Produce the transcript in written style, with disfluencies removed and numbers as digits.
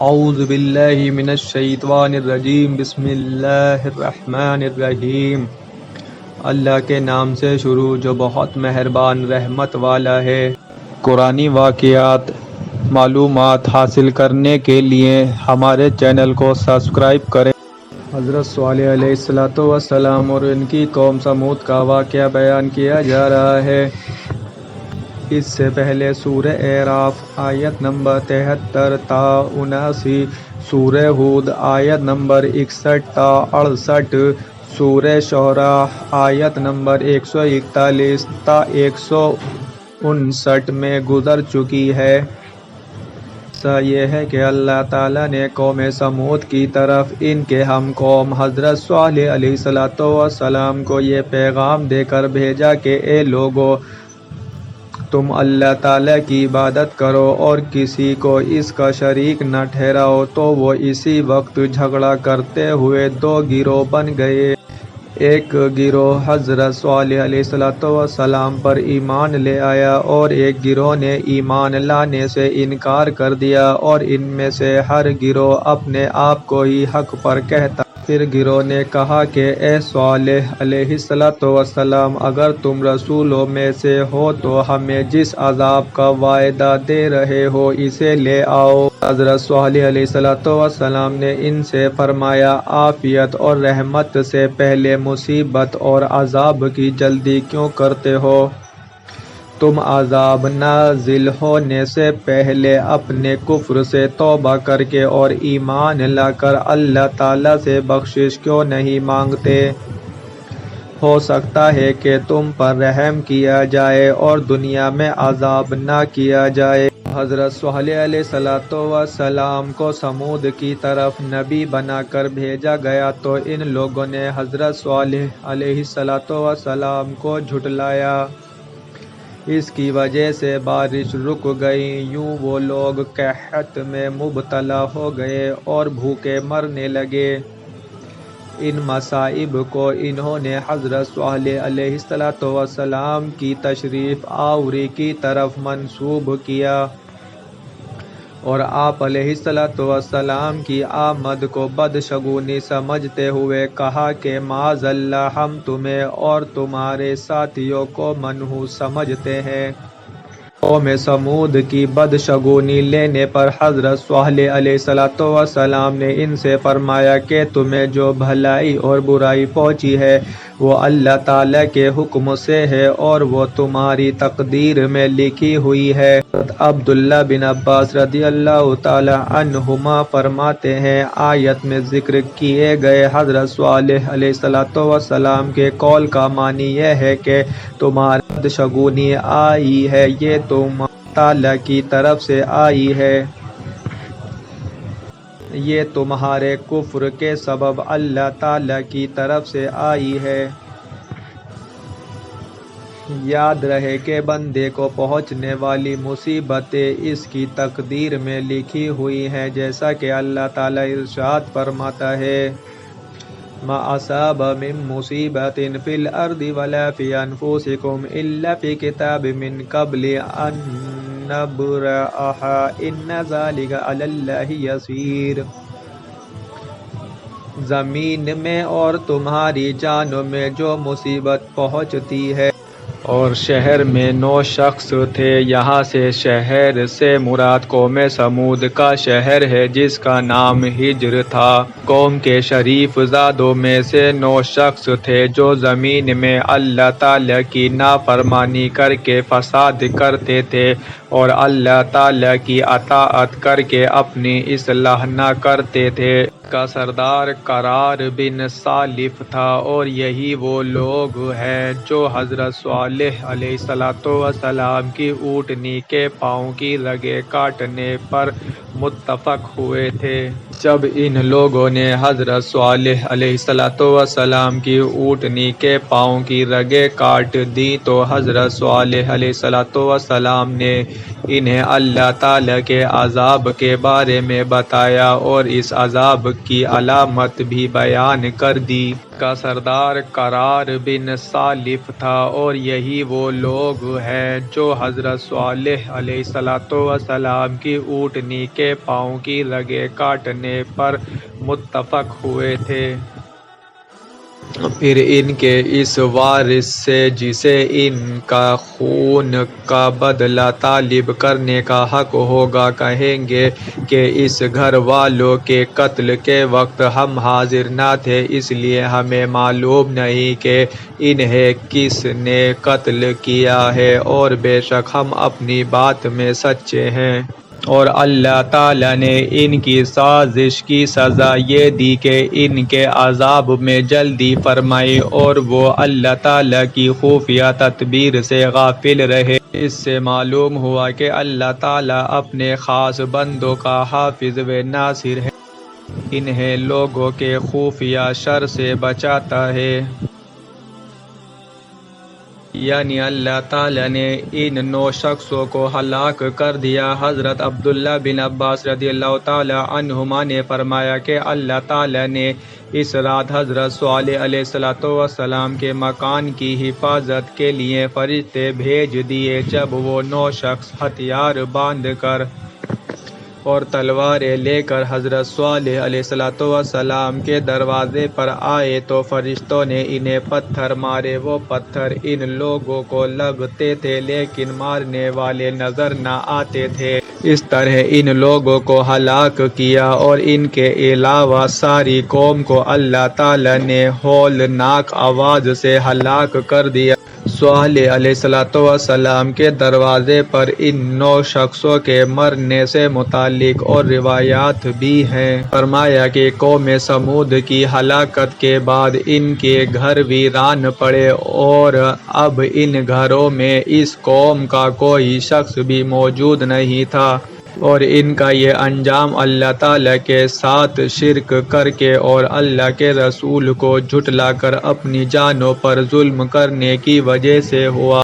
اعوذ باللہ من الشیطان الرجیم بسم اللہ الرحمن الرحیم۔ اللہ کے نام سے شروع جو بہت مہربان رحمت والا ہے۔ قرآنی واقعات معلومات حاصل کرنے کے لیے ہمارے چینل کو سبسکرائب کریں۔ حضرت صالح علیہ السلام اور ان کی قوم سمود کا واقعہ بیان کیا جا رہا ہے۔ اس سے پہلے سورہ اعراف آیت نمبر 73 تا 79، سورہ ہود آیت نمبر 61 تا 68، سورہ شعراء آیت نمبر 141 تا 159 میں گزر چکی ہے۔ ایسا یہ ہے کہ اللہ تعالیٰ نے قوم سمود کی طرف ان کے ہم قوم حضرت صالح علیہ السلام کو یہ پیغام دے کر بھیجا کہ اے لوگو، تم اللہ تعالیٰ کی عبادت کرو اور کسی کو اس کا شریک نہ ٹھہراؤ۔ تو وہ اسی وقت جھگڑا کرتے ہوئے دو گروہ بن گئے۔ ایک گروہ حضرت صالح علیہ السلام پر ایمان لے آیا اور ایک گروہ نے ایمان لانے سے انکار کر دیا، اور ان میں سے ہر گروہ اپنے آپ کو ہی حق پر کہتا۔ پھر گروہ نے کہا کہ اے صالح علیہ السلام، اگر تم رسولوں میں سے ہو تو ہمیں جس عذاب کا وعدہ دے رہے ہو اسے لے آؤ۔ حضرت صالح علیہ السلام نے ان سے فرمایا، عافیت اور رحمت سے پہلے مصیبت اور عذاب کی جلدی کیوں کرتے ہو؟ تم عذاب نازل ہونے سے پہلے اپنے کفر سے توبہ کر کے اور ایمان لا کر اللہ تعالیٰ سے بخشش کیوں نہیں مانگتے؟ ہو سکتا ہے کہ تم پر رحم کیا جائے اور دنیا میں عذاب نہ کیا جائے۔ حضرت صالح علیہ السلام کو سمود کی طرف نبی بنا کر بھیجا گیا تو ان لوگوں نے حضرت صالح علیہ السلام کو جھٹلایا۔ اس کی وجہ سے بارش رک گئی۔ یوں وہ لوگ قحط میں مبتلا ہو گئے اور بھوکے مرنے لگے۔ ان مصائب کو انہوں نے حضرت صالح علیہ السلام کی تشریف آوری کی طرف منسوب کیا اور آپ علیہ السلام کی آمد کو بدشگونی سمجھتے ہوئے کہا کہ معاذ اللہ، ہم تمہیں اور تمہارے ساتھیوں کو منحوس سمجھتے ہیں۔ قوم سمود کی بدشگونی لینے پر حضرت صالح علیہ السلام نے ان سے فرمایا کہ تمہیں جو بھلائی اور برائی پہنچی ہے وہ اللہ تعالیٰ کے حکم سے ہے اور وہ تمہاری تقدیر میں لکھی ہوئی ہے۔ عبداللہ بن عباس رضی اللہ تعالی عنہما فرماتے ہیں، آیت میں ذکر کیے گئے حضرت صالح علیہ السلام کے قول کا معنی یہ ہے کہ تمہاری بدشگونی آئی ہے، یہ تم تعالیٰ کی طرف سے آئی ہے، یہ تمہارے کفر کے سبب اللہ تعالیٰ کی طرف سے آئی ہے۔ یاد رہے کہ بندے کو پہنچنے والی مصیبتیں اس کی تقدیر میں لکھی ہوئی ہیں، جیسا کہ اللہ تعالیٰ ارشاد فرماتا ہے، ما اصاب من مصیبت فی الارض ولا فی انفسکم الا فی کتاب من قبل ان نبرأها ان ذلک علی اللہ یسیر۔ زمین میں اور تمہاری جانوں میں جو مصیبت پہنچتی ہے، اور شہر میں 9 شخص تھے، یہاں سے شہر سے مراد قوم سمود کا شہر ہے جس کا نام ہجر تھا۔ قوم کے شریف زادوں میں سے 9 شخص تھے جو زمین میں اللہ تعالیٰ کی نافرمانی کر کے فساد کرتے تھے اور اللہ تعالیٰ کی اطاعت کر کے اپنی اصلاح نہ کرتے تھے۔ کا سردار قرار بن سالف تھا، اور یہی وہ لوگ ہیں جو حضرت صالح علیہ السلام کی اونٹنی کے پاؤں کی رگیں کاٹنے پر متفق ہوئے تھے۔ جب ان لوگوں نے حضرت صالح علیہ السلام کی اونٹنی کے پاؤں کی رگیں کاٹ دی تو حضرت صالح علیہ السلام نے انہیں اللہ تعالیٰ کے عذاب کے بارے میں بتایا اور اس عذاب کی علامت بھی بیان کر دی۔ کا سردار قرار بن سالف تھا، اور یہی وہ لوگ ہیں جو حضرت صالح علیہ السلام کی اونٹنی کے پاؤں کی رگیں کاٹنے پر متفق ہوئے تھے۔ پھر ان کے اس وارث سے جسے ان کا خون کا بدلہ طلب کرنے کا حق ہوگا کہیں گے کہ اس گھر والوں کے قتل کے وقت ہم حاضر نہ تھے، اس لیے ہمیں معلوم نہیں کہ انہیں کس نے قتل کیا ہے، اور بے شک ہم اپنی بات میں سچے ہیں۔ اور اللہ تعالیٰ نے ان کی سازش کی سزا یہ دی کہ ان کے عذاب میں جلدی فرمائی، اور وہ اللہ تعالیٰ کی خفیہ تدبیر سے غافل رہے۔ اس سے معلوم ہوا کہ اللہ تعالیٰ اپنے خاص بندوں کا حافظ و ناصر ہے، انہیں لوگوں کے خفیہ شر سے بچاتا ہے۔ یعنی اللہ تعالیٰ نے ان 9 شخصوں کو ہلاک کر دیا۔ حضرت عبداللہ بن عباس رضی اللہ تعالیٰ عنہما نے فرمایا کہ اللہ تعالیٰ نے اس رات حضرت صالح علیہ السلام کے مکان کی حفاظت کے لیے فرشتے بھیج دیے۔ جب وہ 9 شخص ہتھیار باندھ کر اور تلواریں لے کر حضرت صالح علیہ السلام کے دروازے پر آئے تو فرشتوں نے انہیں پتھر مارے۔ وہ پتھر ان لوگوں کو لگتے تھے لیکن مارنے والے نظر نہ آتے تھے۔ اس طرح ان لوگوں کو ہلاک کیا، اور ان کے علاوہ ساری قوم کو اللہ تعالیٰ نے ہولناک آواز سے ہلاک کر دیا۔ صالح علیہ السلام کے دروازے پر ان 9 شخصوں کے مرنے سے متعلق اور روایات بھی ہیں۔ فرمایا کہ قوم سمود کی ہلاکت کے بعد ان کے گھر ویران پڑے، اور اب ان گھروں میں اس قوم کا کوئی شخص بھی موجود نہیں تھا، اور ان کا یہ انجام اللہ تعالیٰ کے ساتھ شرک کر کے اور اللہ کے رسول کو جھٹلا کر اپنی جانوں پر ظلم کرنے کی وجہ سے ہوا۔